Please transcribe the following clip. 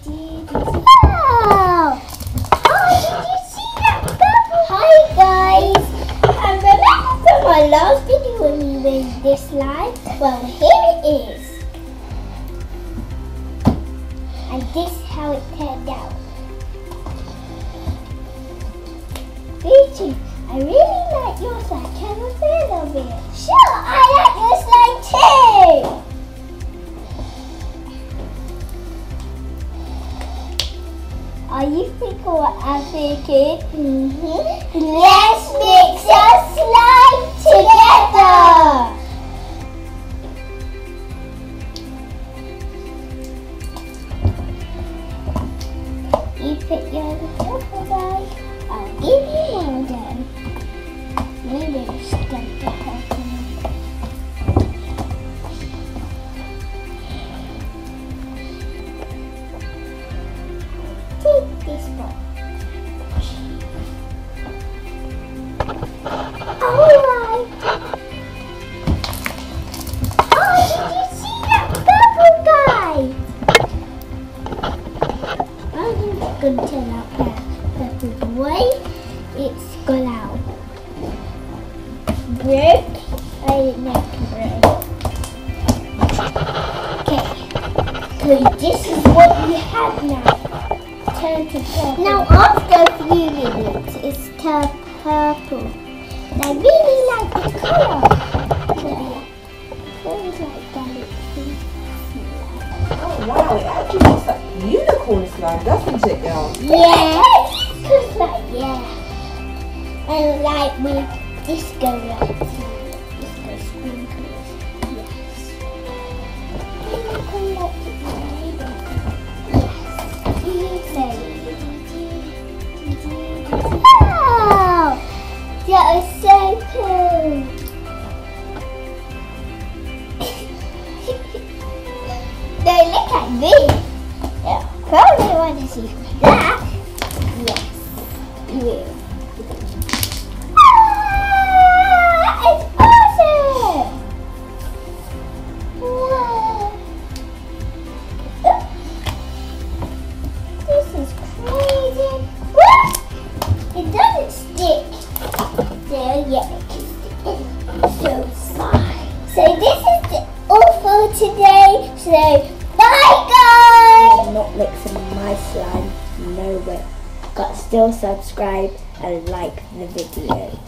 Wow! Oh, did you see that bubble? Hi guys! And remember from my last video when we made this slime? Well, here it is. And this is how it turned out. Beatty, I really like your slime. Can I feel of it? Sure, I like your slime too! Are you thinking what I'm thinking? Let's mix our slime together! You put your little bag. I'll give you one then. Maybe it's going to help me. Take this one. Alright. Oh, did you see that bubble guy? I think it's going to turn out better. But the way it's gone out. Broke. I didn't know to break. Okay. So this is what we have now. Turn to purple. Now after a few minutes, it's turned purple. And I really like the colour. Feels like galaxy. Oh wow, it actually looks like unicorn slime, doesn't it, girl? Yeah. Cause like and like with disco lights, disco sprinklers. Yes. Unicorn lights at the table. Wow! That is so cool! No, look at me! Yeah, probably want to see that. Yes, you will. Ah, it's awesome! Wow! This is crazy. What? It doesn't stick. So yeah, it can stick. So fine. So this is all for today. So bye guys. I'm not mixing my slime, no way. But still subscribe and like the video.